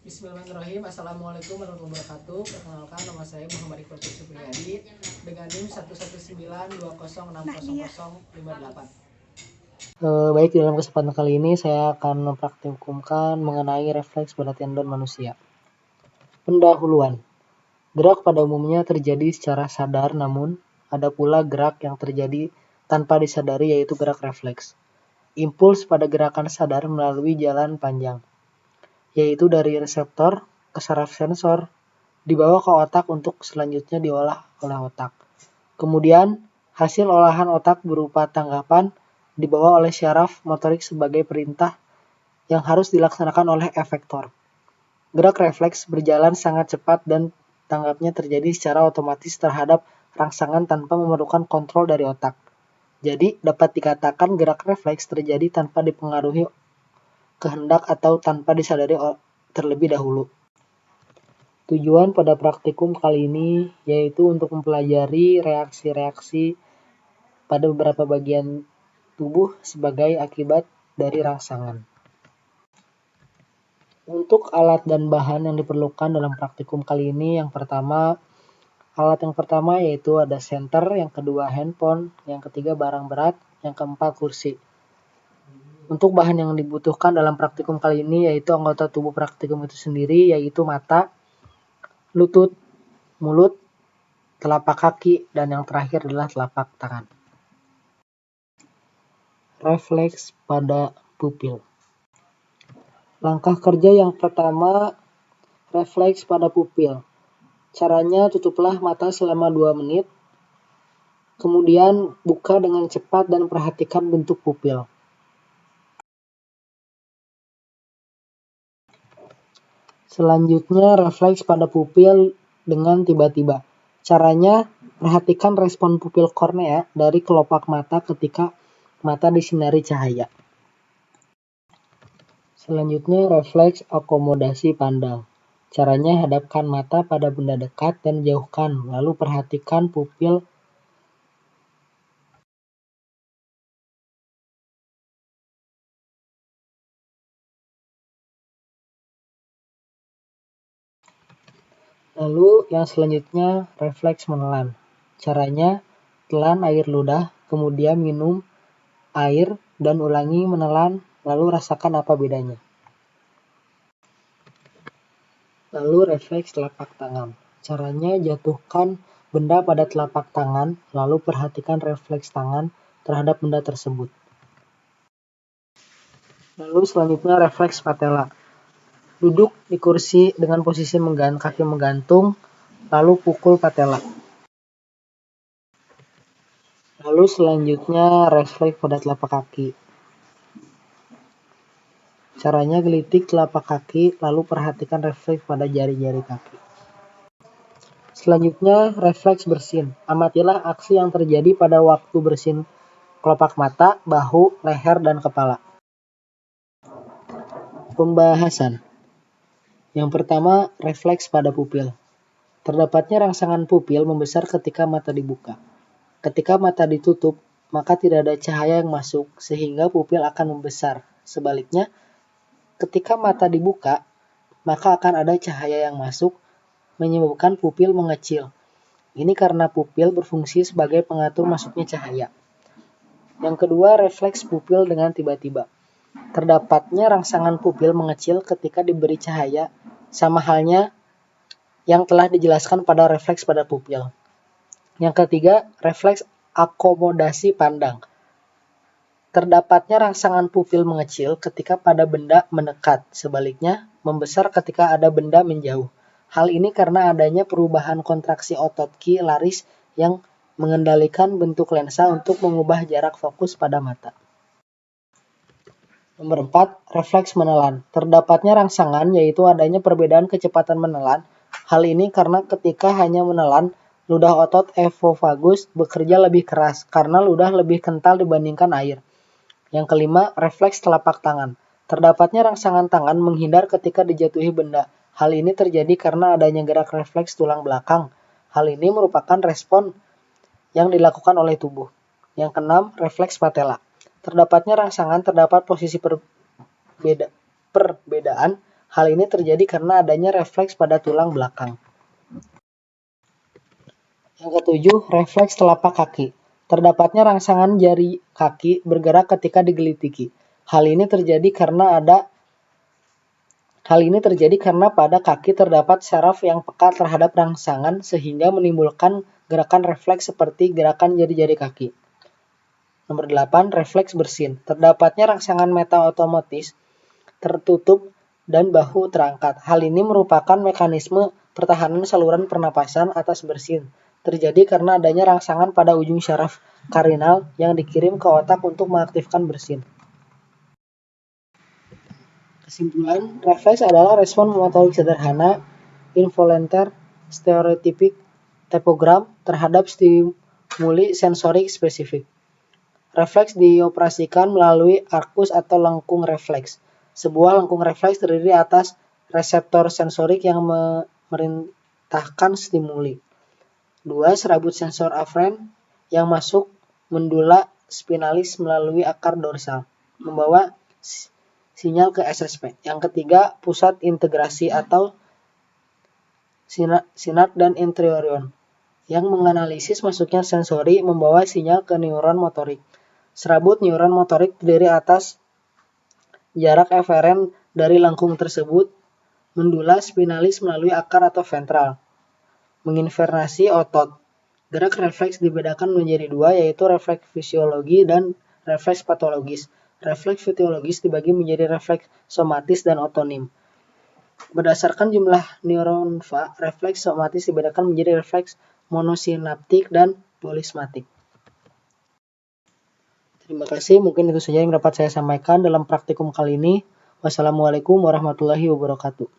Bismillahirrahmanirrahim. Assalamualaikum warahmatullahi wabarakatuh. Perkenalkan, nama saya Muhammad Iqbal Supriyadi dengan NIM 11920600058. Baik, dalam kesempatan kali ini saya akan mempraktikumkan mengenai refleks pada tendon manusia. Pendahuluan. Gerak pada umumnya terjadi secara sadar, namun ada pula gerak yang terjadi tanpa disadari, yaitu gerak refleks. Impuls pada gerakan sadar melalui jalan panjang, yaitu dari reseptor ke saraf sensor, dibawa ke otak untuk selanjutnya diolah oleh otak. Kemudian, hasil olahan otak berupa tanggapan dibawa oleh syaraf motorik sebagai perintah yang harus dilaksanakan oleh efektor. Gerak refleks berjalan sangat cepat dan tanggapnya terjadi secara otomatis terhadap rangsangan tanpa memerlukan kontrol dari otak. Jadi, dapat dikatakan gerak refleks terjadi tanpa dipengaruhi kehendak atau tanpa disadari terlebih dahulu. Tujuan pada praktikum kali ini yaitu untuk mempelajari reaksi-reaksi pada beberapa bagian tubuh sebagai akibat dari rangsangan. Untuk alat dan bahan yang diperlukan dalam praktikum kali ini, alat yang pertama yaitu ada senter, yang kedua handphone, yang ketiga barang berat, yang keempat kursi. Untuk bahan yang dibutuhkan dalam praktikum kali ini yaitu anggota tubuh praktikum itu sendiri, yaitu mata, lutut, mulut, telapak kaki, dan yang terakhir adalah telapak tangan. Refleks pada pupil. Langkah kerja yang pertama, refleks pada pupil. Caranya, tutuplah mata selama 2 menit, kemudian buka dengan cepat dan perhatikan bentuk pupil. Selanjutnya, refleks pada pupil dengan tiba-tiba. Caranya, perhatikan respon pupil kornea dari kelopak mata ketika mata disinari cahaya. Selanjutnya, refleks akomodasi pandang. Caranya, hadapkan mata pada benda dekat dan jauhkan, lalu perhatikan pupil. Lalu yang selanjutnya, refleks menelan. Caranya, telan air ludah, kemudian minum air dan ulangi menelan, lalu rasakan apa bedanya. Lalu refleks telapak tangan. Caranya, jatuhkan benda pada telapak tangan, lalu perhatikan refleks tangan terhadap benda tersebut. Lalu selanjutnya, refleks patella. Duduk di kursi dengan posisi kaki menggantung, lalu pukul patella. Lalu selanjutnya, refleks pada telapak kaki. Caranya, gelitik telapak kaki, lalu perhatikan refleks pada jari-jari kaki. Selanjutnya, refleks bersin. Amatilah aksi yang terjadi pada waktu bersin kelopak mata, bahu, leher, dan kepala. Pembahasan. Yang pertama, refleks pada pupil. Terdapatnya rangsangan pupil membesar ketika mata dibuka. Ketika mata ditutup, maka tidak ada cahaya yang masuk, sehingga pupil akan membesar. Sebaliknya, ketika mata dibuka, maka akan ada cahaya yang masuk, menyebabkan pupil mengecil. Ini karena pupil berfungsi sebagai pengatur masuknya cahaya. Yang kedua, refleks pupil dengan tiba-tiba. Terdapatnya rangsangan pupil mengecil ketika diberi cahaya, sama halnya yang telah dijelaskan pada refleks pada pupil. Yang ketiga, refleks akomodasi pandang. Terdapatnya rangsangan pupil mengecil ketika pada benda mendekat, sebaliknya membesar ketika ada benda menjauh. Hal ini karena adanya perubahan kontraksi otot Q-laris yang mengendalikan bentuk lensa untuk mengubah jarak fokus pada mata. Nomor 4, refleks menelan. Terdapatnya rangsangan yaitu adanya perbedaan kecepatan menelan. Hal ini karena ketika hanya menelan, ludah otot esofagus bekerja lebih keras karena ludah lebih kental dibandingkan air. Yang kelima, refleks telapak tangan. Terdapatnya rangsangan tangan menghindar ketika dijatuhi benda. Hal ini terjadi karena adanya gerak refleks tulang belakang. Hal ini merupakan respon yang dilakukan oleh tubuh. Yang keenam, refleks patella. Terdapatnya rangsangan terdapat posisi perbedaan. Hal ini terjadi karena adanya refleks pada tulang belakang. Yang ketujuh, refleks telapak kaki. Terdapatnya rangsangan jari kaki bergerak ketika digelitiki. Hal ini terjadi karena pada kaki terdapat saraf yang peka terhadap rangsangan sehingga menimbulkan gerakan refleks seperti gerakan jari-jari kaki. Nomor 8, refleks bersin. Terdapatnya rangsangan mata otomatis tertutup dan bahu terangkat. Hal ini merupakan mekanisme pertahanan saluran pernapasan atas bersin. Terjadi karena adanya rangsangan pada ujung syaraf karinal yang dikirim ke otak untuk mengaktifkan bersin. Kesimpulan, refleks adalah respon motorik sederhana, involuntar, stereotipik, tipogram terhadap stimuli sensorik spesifik. Refleks dioperasikan melalui arkus atau lengkung refleks. Sebuah lengkung refleks terdiri atas reseptor sensorik yang memerintahkan stimuli. 2. Serabut sensor aferen yang masuk mendula spinalis melalui akar dorsal, membawa sinyal ke SSP. Yang ketiga, pusat integrasi atau sinap dan interiorion yang menganalisis masuknya sensori membawa sinyal ke neuron motorik. Serabut neuron motorik terdiri atas jarak eferen dari lengkung tersebut, mendula spinalis melalui akar atau ventral, menginnervasi otot. Gerak refleks dibedakan menjadi dua, yaitu refleks fisiologi dan refleks patologis. Refleks fisiologis dibagi menjadi refleks somatis dan otonim. Berdasarkan jumlah neuron refleks somatis dibedakan menjadi refleks monosinaptik dan polismatik. Terima kasih, mungkin itu saja yang dapat saya sampaikan dalam praktikum kali ini. Wassalamualaikum warahmatullahi wabarakatuh.